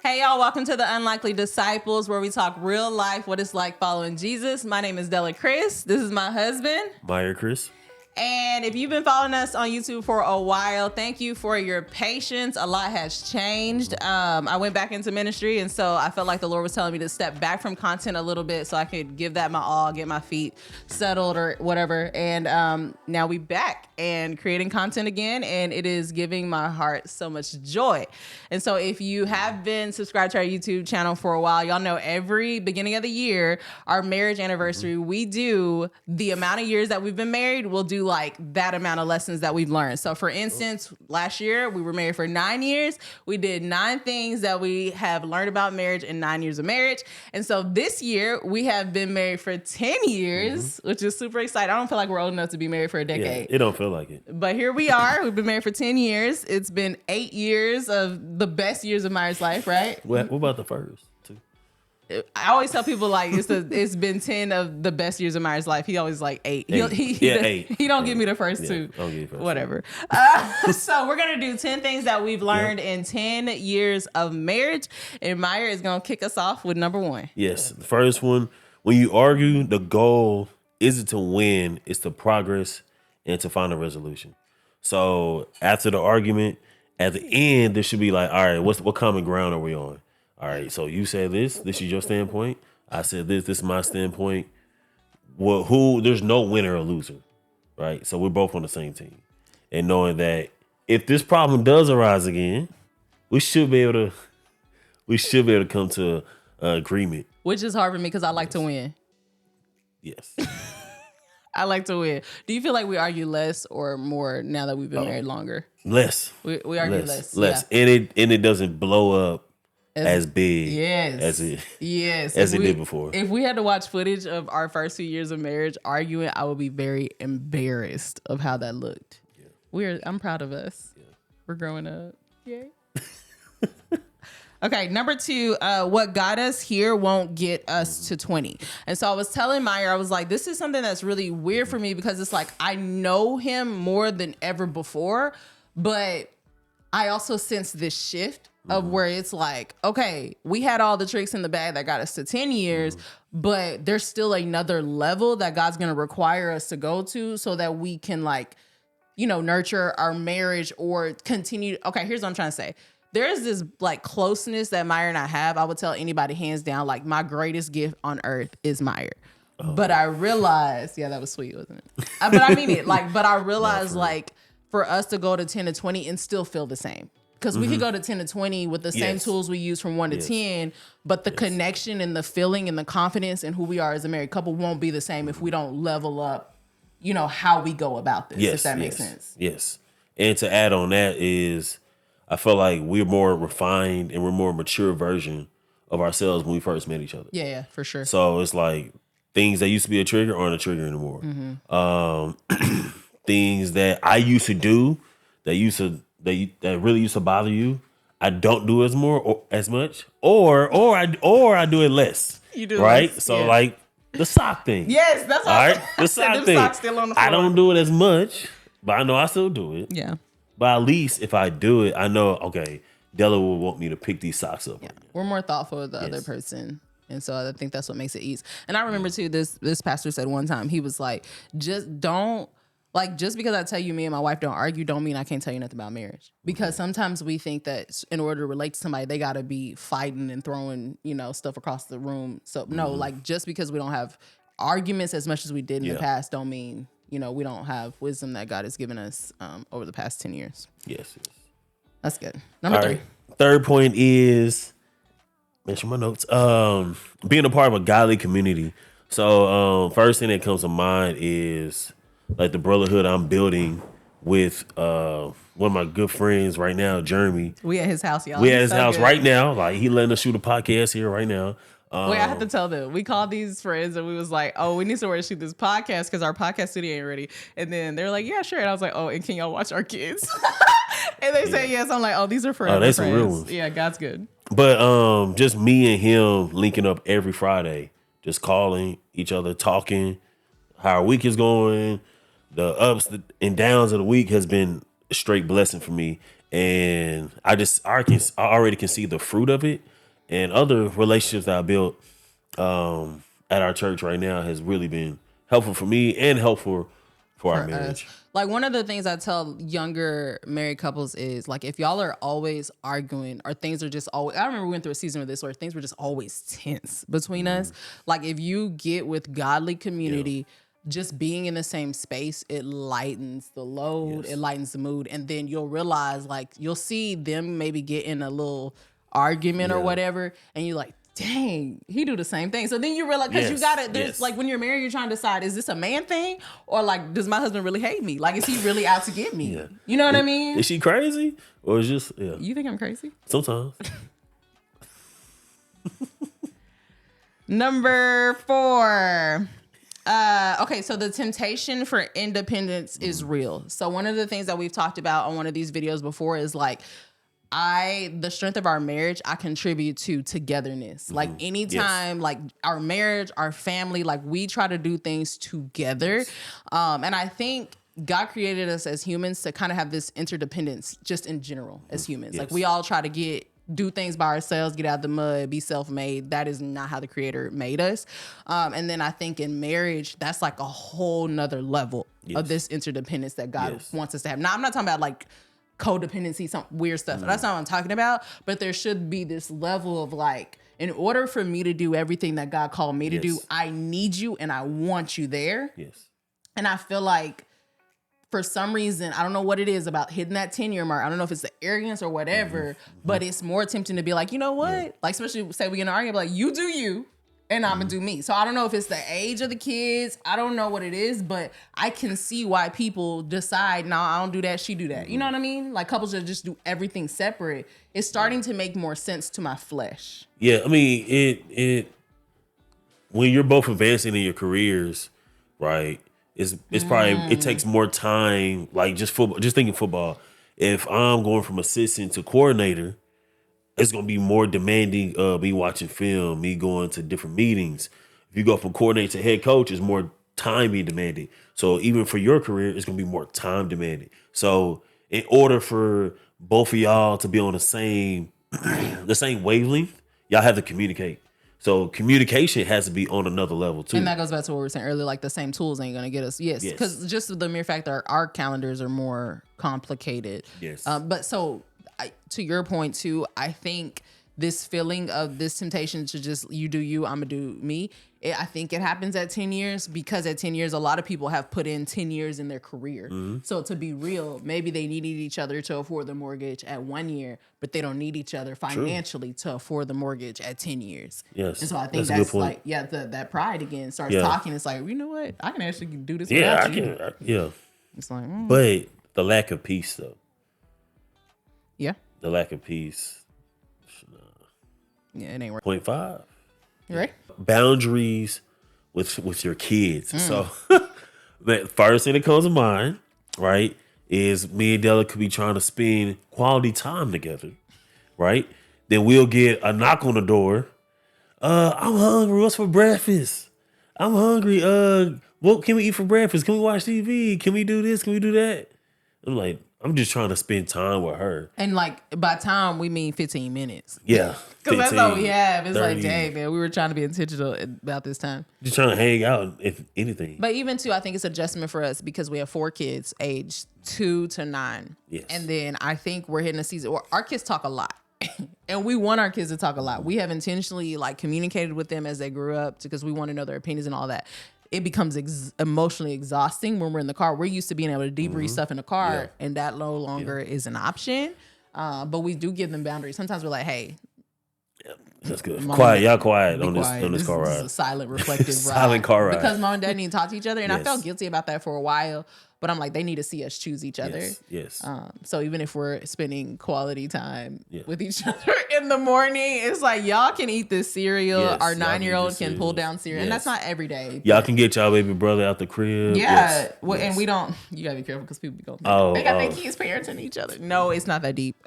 Hey y'all, welcome to the Unlikely Disciples, where we talk real life, what it's like following Jesus. My name is Della Chris. This is my husband, Meyer Chris. And if you've been following us on YouTube for a while, thank you for your patience. A lot has changed. I went back into ministry, and so I felt like the Lord was telling me to step back from content a little bit so I could give that my all, get my feet settled or whatever. And now we back and creating content again, and it is giving my heart so much joy. And so if you have been subscribed to our YouTube channel for a while, y'all know every beginning of the year, our marriage anniversary, we do the amount of years that we've been married, we'll do like that amount of lessons that we've learned. So for instance, last year we were married for 9 years. We did 9 things that we have learned about marriage in 9 years of marriage. And so this year we have been married for 10 years, which is super exciting. I don't feel like we're old enough to be married for a decade. Yeah, it don't feel like it. But here we are. We've been married for 10 years. It's been 8 years of the best years of Meyer's life, right? What about the first 2? I always tell people like it's been 10 of the best years of Meyer's life. He always like 8. He 8. He don't give me the first 2. Don't give you first. Whatever. So we're gonna do 10 things that we've learned in 10 years of marriage, and Meyer is gonna kick us off with number 1. Yes, the first one. When you argue, the goal isn't to win; it's to progress and to find a resolution. So after the argument, at the end, there should be like, all right, what common ground are we on? All right, so you said this is your standpoint. I said this is my standpoint. Well, there's no winner or loser, right? So we're both on the same team. And knowing that if this problem does arise again, we should be able to come to an agreement. Which is hard for me because I like to win. Yes. I like to win. Do you feel like we argue less or more now that we've been married longer? Less. We argue less. Less. Yeah. And it doesn't blow up as big as it did before. If we had to watch footage of our first few years of marriage arguing, I would be very embarrassed of how that looked. Yeah. I'm proud of us. Yeah. We're growing up. Yay. Okay, number 2, what got us here won't get us to 20. And so I was telling Meyer, I was like, this is something that's really weird for me because it's like I know him more than ever before, but I also sense this shift of where it's like, okay, we had all the tricks in the bag that got us to 10 years, but there's still another level that God's going to require us to go to so that we can like, nurture our marriage or continue. Okay, here's what I'm trying to say. There's this like closeness that Meyer and I have. I would tell anybody hands down, like my greatest gift on earth is Meyer. Oh. But I realized, that was sweet, wasn't it? But I mean it, but I realized for us to go to 10 to 20 and still feel the same. Because we could go to 10 to 20 with the same tools we use from 1 to 10, but the connection and the feeling and the confidence in who we are as a married couple won't be the same if we don't level up, how we go about this, if that makes sense. Yes. And to add on that is, I feel like we're more refined and we're more mature version of ourselves when we first met each other. Yeah, for sure. So it's like things that used to be a trigger aren't a trigger anymore. Mm-hmm. Things that I used to do that really used to bother you, I don't do as much, or I do it less. You do right? Less, so like the sock thing. Yes, that's all right. The sock thing. Socks still on the floor. I don't do it as much, but I know I still do it. Yeah. But at least if I do it, I know okay, Della will want me to pick these socks up. Yeah. We're more thoughtful of the other person. And so I think that's what makes it easy. And I remember too, this pastor said one time, he was like, just because I tell you me and my wife don't argue, don't mean I can't tell you nothing about marriage. Because sometimes we think that in order to relate to somebody, they got to be fighting and throwing, stuff across the room. So no, just because we don't have arguments as much as we did in the past, don't mean, we don't have wisdom that God has given us over the past 10 years. Yes. That's good. Number 3. Right. Third point is, mention my notes, being a part of a godly community. So first thing that comes to mind is like the brotherhood I'm building with one of my good friends right now, Jeremy. We at his house, y'all. We at his house right now. Like he letting us shoot a podcast here right now. Wait, I have to tell them. We called these friends and we was like, oh, we need somewhere to shoot this podcast because our podcast studio ain't ready. And then they're like, yeah, sure. And I was like, oh, and can y'all watch our kids? And they say yes. I'm like, oh, these are forever that's friends. Some real ones. Yeah, God's good. But just me and him linking up every Friday, just calling each other, talking, how our week is going, the ups and downs of the week has been a straight blessing for me. and I already can see the fruit of it, and other relationships that I built at our church right now has really been helpful for me and helpful for our marriage. Like one of the things I tell younger married couples is like if y'all are always arguing or things are just always, I remember we went through a season of this where things were just always tense between us. Like if you get with godly community, just being in the same space, it lightens the load, it lightens the mood, and then you'll realize like you'll see them maybe get in a little argument or whatever, and you're like, dang, he do the same thing. So then you realize, because you got to, there's like when you're married, you're trying to decide, is this a man thing? Or like, does my husband really hate me? Like, is he really out to get me? You know what I mean? Is she crazy? Or is just, You think I'm crazy? Sometimes. Number 4. Okay, so the temptation for independence is real. So one of the things that we've talked about on one of these videos before is like, the strength of our marriage, I contribute to togetherness. Like anytime, like our marriage, our family, like we try to do things together. And I think God created us as humans to kind of have this interdependence just in general as humans. Like we all try to do things by ourselves, get out of the mud, be self-made. That is not how the creator made us. And then I think in marriage, that's like a whole nother level of this interdependence that God wants us to have. Now, I'm not talking about like codependency, some weird stuff. That's not what I'm talking about. But there should be this level of like, in order for me to do everything that God called me to do, I need you and I want you there. And I feel like for some reason, I don't know what it is about hitting that 10-year mark. I don't know if it's the arrogance or whatever, but it's more tempting to be like, you know what? Like, especially say we get in an argument, like, you do you. And I'm gonna do me. So I don't know if it's the age of the kids. I don't know what it is, but I can see why people decide, no, I don't do that, she do that. You know what I mean? Like couples that just do everything separate. It's starting to make more sense to my flesh. Yeah, I mean, it when you're both advancing in your careers, right? It's probably it takes more time. Like just thinking football. If I'm going from assistant to coordinator, it's going to be more demanding of me watching film, me going to different meetings. If you go from coordinator to head coach, it's more time being demanded. So even for your career, it's going to be more time demanded. So in order for both of y'all to be on the same wavelength, y'all have to communicate. So communication has to be on another level too. And that goes back to what we were saying earlier, like the same tools ain't going to get us. Yes. Because just the mere fact that our calendars are more complicated. Yes. But so... to your point too, I think this feeling of this temptation to just you do you, I'm gonna do me. I think it happens at 10 years because at 10 years, a lot of people have put in 10 years in their career. So to be real, maybe they needed each other to afford the mortgage at 1 year, but they don't need each other financially to afford the mortgage at 10 years. Yes. And so I think that's like, that pride again starts talking. It's like, you know what? I can actually do this without you. It's like, But the lack of peace though. Yeah. The lack of peace. Yeah, it ain't right. 0.5. Right. Boundaries with your kids. So the first thing that comes to mind, right, is me and Della could be trying to spend quality time together, right? Then we'll get a knock on the door. I'm hungry. What's for breakfast? I'm hungry. What can we eat for breakfast? Can we watch TV? Can we do this? Can we do that? I'm like, I'm just trying to spend time with her. And like by time we mean 15 minutes. Yeah. Because that's all we have. It's 30. like, dang, man, we were trying to be intentional about this time. Just trying to hang out, if anything. But even too, I think it's an adjustment for us because we have 4 kids aged 2 to 9. Yes. And then I think we're hitting a season where our kids talk a lot. And we want our kids to talk a lot. We have intentionally like communicated with them as they grew up because we want to know their opinions and all that. It becomes emotionally exhausting when we're in the car. We're used to being able to debrief stuff in the car, and that no longer is an option. But we do give them boundaries. Sometimes we're like, hey. That's good. Quiet. Y'all quiet on this car ride. This is a silent, reflective ride. Silent car ride. Because mom and dad need to talk to each other. And I felt guilty about that for a while. But I'm like, they need to see us choose each other. Yes. So even if we're spending quality time with each other in the morning, it's like, y'all can eat this cereal. Yes, our 9-year-old can pull down cereal. And that's not every day. Y'all can get y'all baby brother out the crib. Yeah. Well, and we don't, you gotta be careful because people be going, they got their kids parenting each other. No, it's not that deep.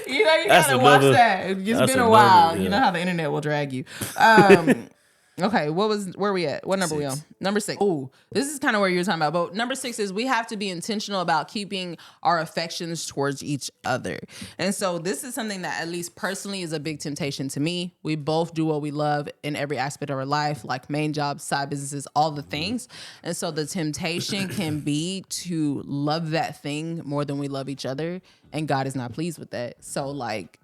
You know, you gotta watch that. It's been a while. You know how the internet will drag you. Okay, where we at? What number we on? 6. Number 6. Oh, this is kind of where you're talking about. But number 6 is we have to be intentional about keeping our affections towards each other. And so this is something that at least personally is a big temptation to me. We both do what we love in every aspect of our life, like main jobs, side businesses, all the things. And so the temptation can be to love that thing more than we love each other. And God is not pleased with that. So like,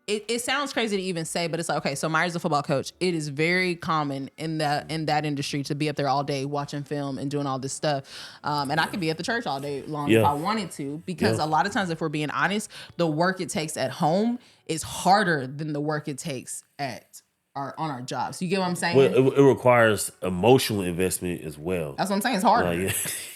it sounds crazy to even say, but it's like, okay, so Myers is a football coach. It is very common in that industry to be up there all day watching film and doing all this stuff. And I could be at the church all day long if I wanted to, because a lot of times, if we're being honest, the work it takes at home is harder than the work it takes on our jobs. You get what I'm saying? Well, it requires emotional investment as well. That's what I'm saying. It's harder.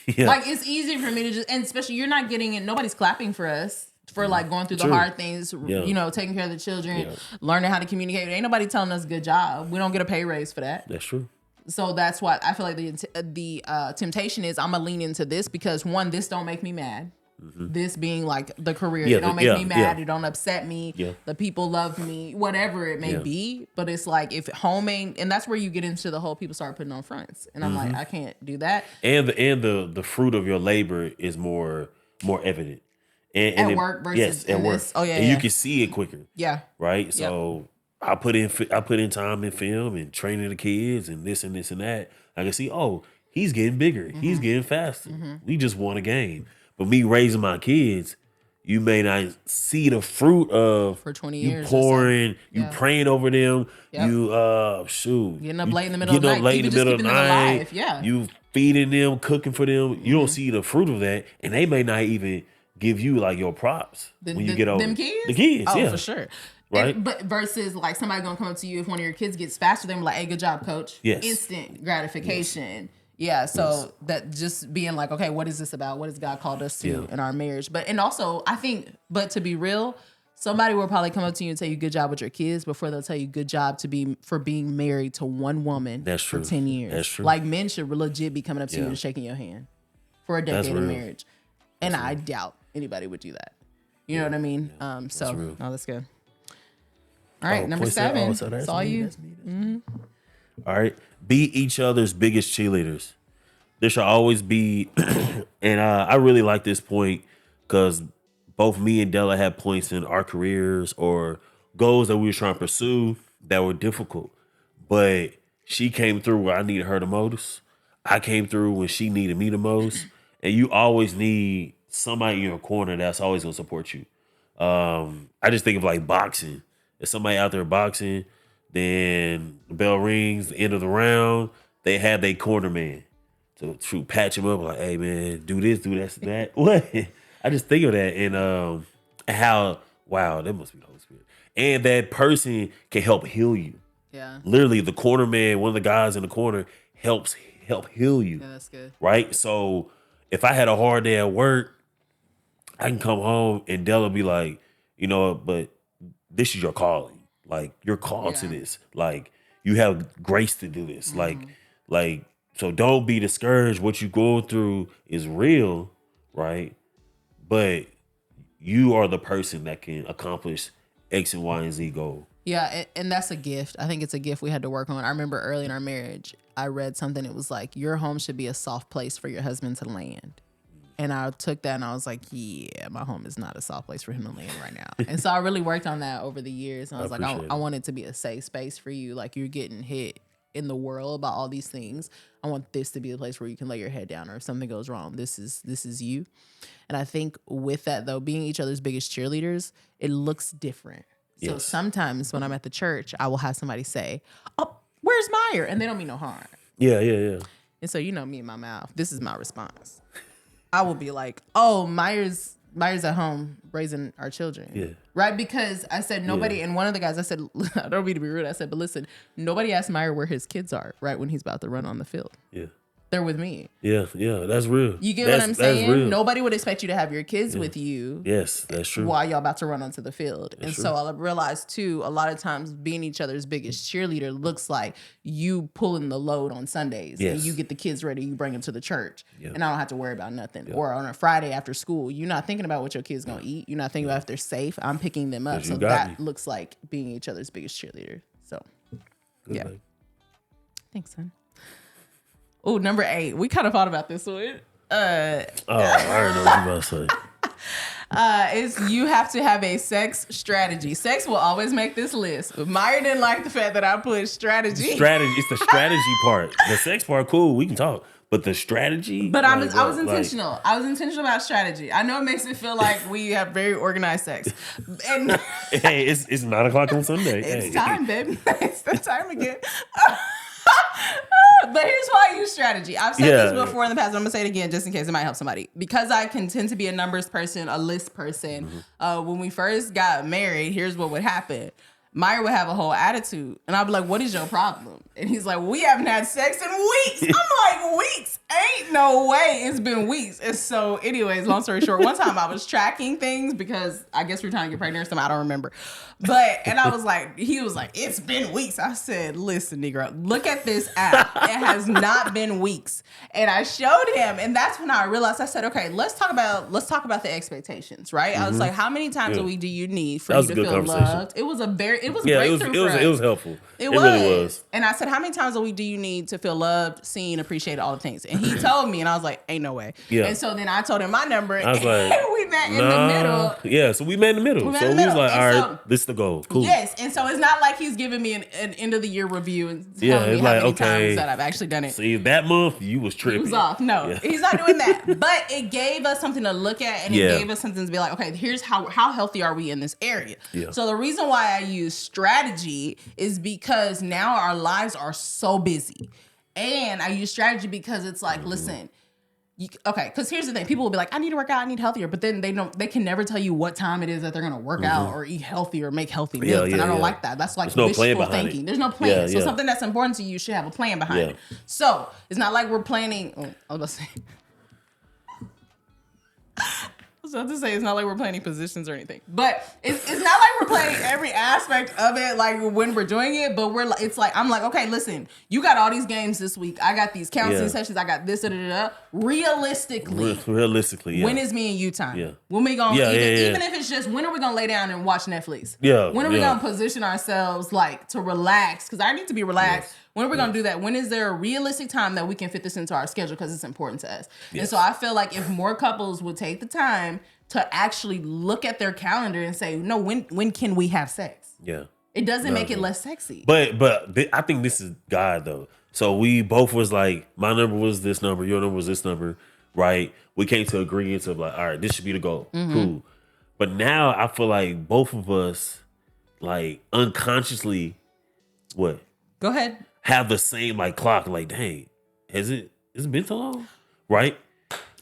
Yeah. Like, it's easy for me to just, and especially you're not getting it. Nobody's clapping for us for like going through the hard things, you know, taking care of the children, learning how to communicate. Ain't nobody telling us good job. We don't get a pay raise for that. That's true. So that's why I feel like the temptation is I'm gonna lean into this because one, this don't make me mad. This being like the career, it don't make me mad. It don't upset me. The people love me, whatever it may be. But it's like if home ain't, and that's where you get into the whole people start putting on fronts, and I'm like, I can't do that. And the fruit of your labor is more evident. And at work versus at work. Oh yeah, and you can see it quicker. Yeah. Right. So I put in time in film and training the kids and this and this and that. I can see, oh, he's getting bigger. He's getting faster. We just won a game. But me raising my kids, you may not see the fruit of for 20 you years. Pouring, you praying over them. You getting up late in the middle of the night. Late in the middle of the night. Yeah. You feeding them, cooking for them. You don't see the fruit of that, and they may not even give you like your props when you get older. Them kids? The kids, oh, for sure. Right. But versus like somebody gonna come up to you if one of your kids gets faster, they're like, hey, good job, coach. Yes. Instant gratification. Yeah. So that just being like, okay, what is this about? What has God called us to in our marriage? And also I think, but to be real, somebody will probably come up to you and tell you good job with your kids before they'll tell you good job for being married to one woman for 10 years. That's true. Like men should legit be coming up to you and shaking your hand for a decade of marriage. And I doubt anybody would do that. You know what I mean? That's good. All right, number 7. That's all you. All right. Be each other's biggest cheerleaders. There should always be, and I really like this point because both me and Della had points in our careers or goals that we were trying to pursue that were difficult. But she came through where I needed her the most. I came through when she needed me the most. And you always need somebody in your corner that's always gonna support you. I just think of like boxing. If somebody out there boxing, then the bell rings, the end of the round, they have their corner man to patch him up like, hey man, do this, do that. What? I just think of that and how wow, that must be the Holy Spirit. And that person can help heal you. Yeah. Literally, the corner man, one of the guys in the corner, help heal you. Yeah, that's good. Right? So if I had a hard day at work, I can come home and Della be like, you know, but this is your calling. Like, you're called to this. Like, you have grace to do this. Like, so don't be discouraged. What you're going through is real, right? But you are the person that can accomplish X and Y and Z goal. Yeah, and that's a gift. I think it's a gift we had to work on. I remember early in our marriage, I read something. It was like, your home should be a soft place for your husband to land. And I took that and I was like, yeah, my home is not a soft place for him to land right now. And so I really worked on that over the years. And I was like, I want it to be a safe space for you. Like, you're getting hit in the world about all these things. I want this to be a place where you can lay your head down, or if something goes wrong, this is you. And I think with that though, being each other's biggest cheerleaders, it looks different. Yes. So sometimes when I'm at the church, I will have somebody say, oh, where's Meyer? And they don't mean no harm. Yeah. And so, you know me in my mouth, this is my response. I will be like, oh, Meyer's at home raising our children. Yeah. Right? Because I said nobody, and one of the guys, I said, I don't mean to be rude. I said, but listen, nobody asked Meyer where his kids are right when he's about to run on the field. Yeah. They're with me. Yeah, that's real. You get what I'm saying? Nobody would expect you to have your kids with you. Yes, that's true. While y'all about to run onto the field. That's true. So I realized too, a lot of times being each other's biggest cheerleader looks like you pulling the load on Sundays. Yes. And you get the kids ready, you bring them to the church. Yeah. And I don't have to worry about nothing. Yeah. Or on a Friday after school, you're not thinking about what your kids gonna eat. You're not thinking about if they're safe. I'm picking them up. So that looks like being each other's biggest cheerleader. So Good. Thanks, son. Oh, number 8. We kind of thought about this one. I already know what you about to say. Is you have to have a sex strategy. Sex will always make this list. But Meyer didn't like the fact that I put strategy. It's the strategy part. The sex part, cool, we can talk. But the strategy. But I was intentional. I was intentional about strategy. I know it makes it feel like we have very organized sex. And hey, it's 9:00 on Sunday. It's time, baby. It's the time again. But here's why I use strategy. I've said this before in the past, but I'm gonna say it again just in case it might help somebody. Because I can tend to be a numbers person, a list person. When we first got married, here's what would happen. Meyer would have a whole attitude. And I'd be like, what is your problem? And he's like, we haven't had sex in weeks. I'm like, weeks? Ain't no way it's been weeks. And so anyways, long story short, one time I was tracking things because I guess we were trying to get pregnant or something. I don't remember. And I was like, he was like, it's been weeks. I said, listen, Negro, look at this app. It has not been weeks. And I showed him. And that's when I realized, I said, okay, let's talk about the expectations, right? I was like, how many times a week do you need for you to feel loved? It was it was helpful. It really was. And I said, how many times a week do you need to feel loved, seen, appreciated, all the things? And he told me, and I was like, ain't no way. Yeah. And so then I told him my number, I was like, we met in the middle. Yeah, so we met in the middle. We was like, all right, this is the goal. Cool. Yes, and so it's not like he's giving me an end of the year review and telling me how many times that I've actually done it. See, that month you was tripping. He was off. No, he's not doing that. But it gave us something to look at, and it gave us something to be like, okay, here's how healthy are we in this area. Yeah. So the reason why I use strategy is because now our lives are so busy. And I use strategy because it's like, listen, because here's the thing. People will be like, I need to work out, I need healthier. But then they can never tell you what time it is that they're going to work out or eat healthy or make healthy meals. And I don't like that. That's like wishful thinking. There's no plan. So something that's important to you should have a plan behind it. So it's not like we're planning. I was about to say. I was about to say it's not like we're planning positions or anything, but it's not like we're planning every aspect of it like when we're doing it. But it's like I'm like, okay, listen, you got all these games this week. I got these counseling sessions. I got this. Realistically, when is me and you time? Yeah. When we gonna even if it's just when are we gonna lay down and watch Netflix? Yeah. When are we gonna position ourselves like to relax? Because I need to be relaxed. Yes. When are we going to do that? When is there a realistic time that we can fit this into our schedule because it's important to us? Yes. And so I feel like if more couples would take the time to actually look at their calendar and say, no, when can we have sex? Yeah. It doesn't make it less sexy. But I think this is God, though. So we both was like, my number was this number, your number was this number, right? We came to agreement of like, all right, this should be the goal. Mm-hmm. Cool. But now I feel like both of us, like unconsciously, what? Go ahead. Have the same like clock, like, dang, has it been so long? Right?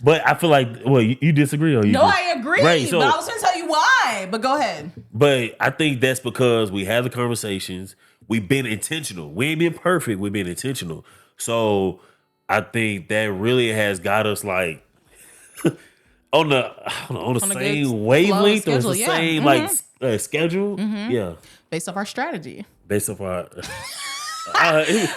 But I feel like, well, you disagree or you No, I agree. Right, so, but I was gonna tell you why. But go ahead. But I think that's because we have the conversations. We've been intentional. We ain't been perfect. We've been intentional. So I think that really has got us like on the same wavelength or the same like schedule. Mm-hmm. Yeah. Based off our strategy. Based off our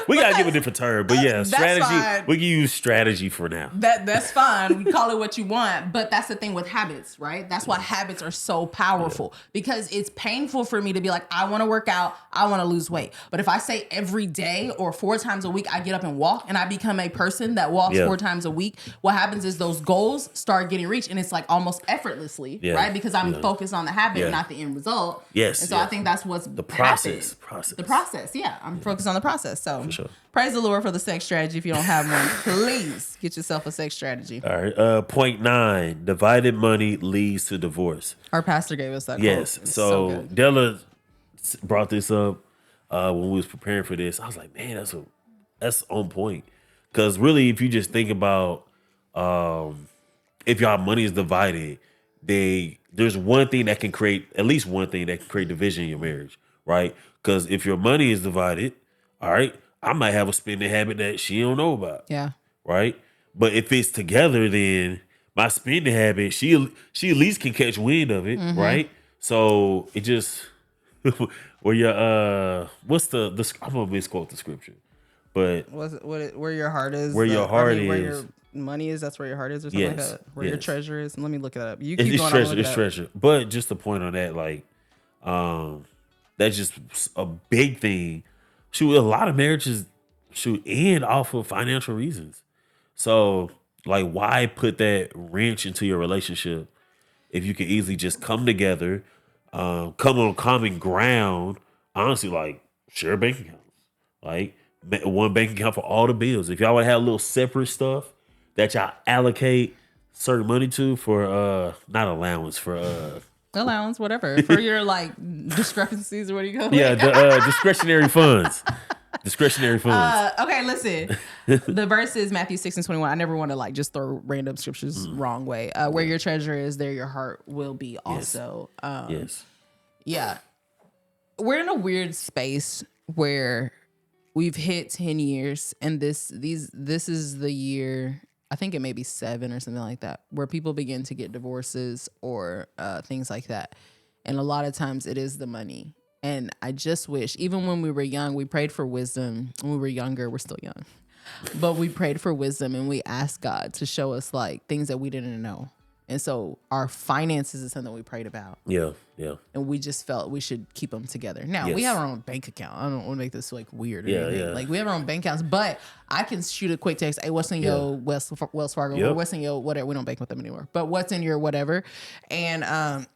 we gotta give a different term, but yeah, strategy. Fine. We can use strategy for now. That's fine. We call it what you want, but that's the thing with habits, right? That's why habits are so powerful because it's painful for me to be like, I want to work out, I want to lose weight, but if I say every day or 4 times a week I get up and walk, and I become a person that walks 4 times a week, what happens is those goals start getting reached, and it's like almost effortlessly, right? Because I'm focused on the habit, not the end result. Yes, and so I think that's what's the process. The process, I'm focused on the process. So praise the Lord for the sex strategy. If you don't have one, please get yourself a sex strategy. All right. Point 9, divided money leads to divorce. Our pastor gave us that Yes. quote. So Della brought this up when we was preparing for this. I was like, man, that's on point. Because really, if you just think about if y'all money is divided, there's one thing that can create, at least one thing that can create division in your marriage, right? Because if your money is divided, all right, I might have a spending habit that she don't know about. Yeah. Right? But if it's together, then my spending habit, she at least can catch wind of it, right? So it just where your what's the I'm gonna misquote the scripture. But where your heart is, where your heart is, where your money is, that's where your heart is, or something like that. Where your treasure is. And let me look it up. You keep going. It's treasure. But just the point on that, like, that's just a big thing. Shoot, a lot of marriages shoot, and off of financial reasons. So, like, why put that wrench into your relationship if you could easily just come together, come on common ground? Honestly, like, share bank accounts. Like, one bank account for all the bills. If y'all would have little separate stuff that y'all allocate certain money to for, not allowance, for, allowance, whatever, for your like discrepancies or what do you call it? yeah, discretionary funds. Discretionary funds. Okay, listen. The verse is Matthew 6:21. I never want to like just throw random scriptures wrong way. Where your treasure is, there your heart will be also. Yes. Yeah. We're in a weird space where we've hit 10 years and this is the year, I think it may be 7 or something like that, where people begin to get divorces or things like that. And a lot of times it is the money. And I just wish, even when we were young, we prayed for wisdom. When we were younger, we're still young. But we prayed for wisdom and we asked God to show us like things that we didn't know. And so our finances is something we prayed about. Yeah, yeah. And we just felt we should keep them together. Now, we Yes. have our own bank account. I don't want to make this like weird or Yeah, anything. yeah. Like we have our own bank accounts, but I can shoot a quick text. Hey, what's in your Wells Fargo or Yep. what's in your whatever? We don't bank with them anymore. But what's in your whatever? And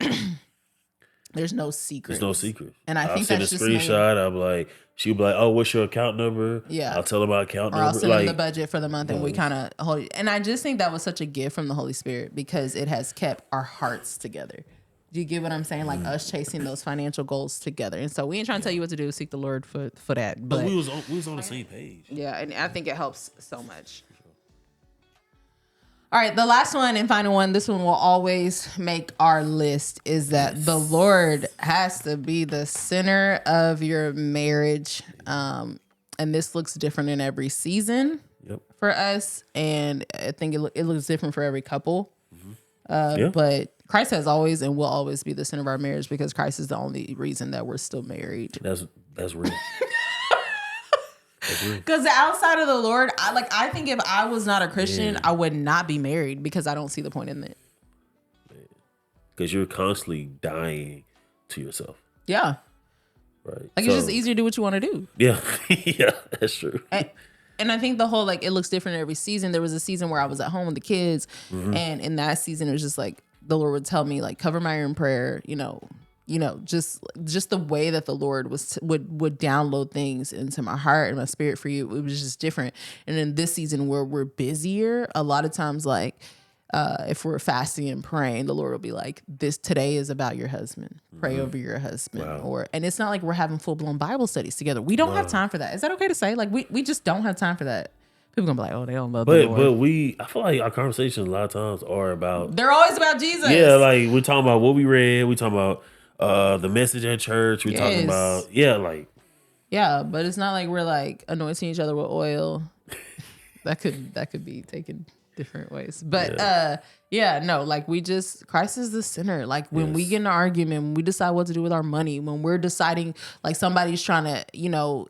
there's no secret. There's no secret. And I think send that's a just screenshot. I'm like, she'll be like, "Oh, what's your account number?" Yeah. I'll tell her my account Or number. I'll send like, them the budget for the month and we kind of hold it. And I just think that was such a gift from the Holy Spirit because it has kept our hearts together. Do you get what I'm saying? Like us chasing those financial goals together. And so we ain't trying to tell you what to do. Seek the Lord for that. but we was on the same page. Yeah, and I think it helps so much. All right, the last one and final one, this one will always make our list, is that the Lord has to be the center of your marriage. And this looks different in every season Yep. for us. And I think it looks different for every couple. Yeah. But Christ has always and will always be the center of our marriage because Christ is the only reason that we're still married. That's real. Because outside of the Lord, I think if I was not a Christian, I would not be married because I don't see the point in it. Because you're constantly dying to yourself. Yeah. Right. Like it's just easier to do what you want to do. Yeah. Yeah, that's true. And I think the whole, like, it looks different every season. There was a season where I was at home with the kids. And in that season, it was just like, the Lord would tell me, like, cover my ear in prayer, just the way that the Lord would download things into my heart and my spirit for you. It was just different. And in this season where we're busier, a lot of times, like, if we're fasting and praying, the Lord will be like, this today is about your husband. Pray over your husband. Wow. And it's not like we're having full blown Bible studies together. We don't have time for that. Is that okay to say? Like we just don't have time for that. People gonna be like, oh, they don't love the Lord. But I feel like our conversations a lot of times are about, They're always about Jesus. yeah, like we're talking about what we read, we talking about the message at church, we talking about, Yeah, but it's not like we're like anointing each other with oil. that could be taken different ways. But like Christ is the center. Like when we get in an argument, when we decide what to do with our money, when we're deciding like somebody's trying to,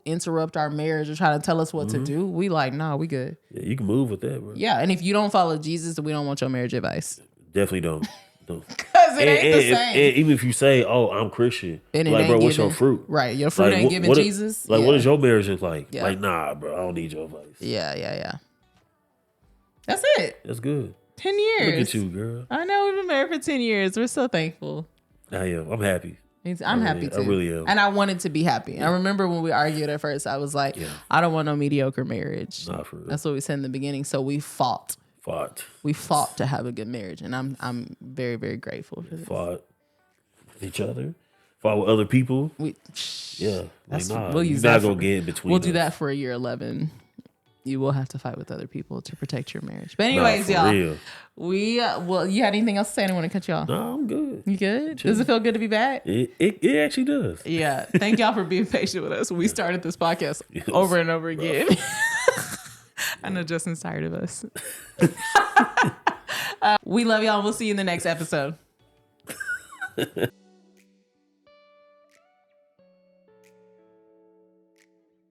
interrupt our marriage or trying to tell us what to do, we like, nah, we good. Yeah, you can move with that, bro. Yeah, and if you don't follow Jesus, then we don't want your marriage advice. Definitely don't. Because it ain't the same. And even if you say, "Oh, I'm Christian," And it like, ain't bro, what's giving- your fruit? Right, your fruit Like, ain't giving what Jesus. Like, Yeah. what is your marriage look like? Yeah. Like, nah, bro, I don't need your advice. Yeah. That's it. That's good. 10 years. Look at you, girl. I know we've been married for 10 years. We're so thankful. I am. I'm happy. I'm happy too. I really am. And I wanted to be happy. I remember when we argued at first, I was like, I don't want no mediocre marriage. Nah, for real. That's what we said in the beginning. So we fought. Fought. We fought to have a good marriage. And I'm very, very grateful for this. Fought with each other. Fought with other people. Yeah. That's, Like, nah, we'll you're use not that going to get in between We'll do us. that for a year 11. You will have to fight with other people to protect your marriage. But Nah, anyways, for y'all, real. you had anything else to say? I didn't want to cut you off. No, I'm good. You good? Does it feel good to be back? It actually does. Yeah. Thank y'all for being patient with us. We started this podcast over and over again. I know Justin's tired of us. We love y'all. We'll see you in the next episode.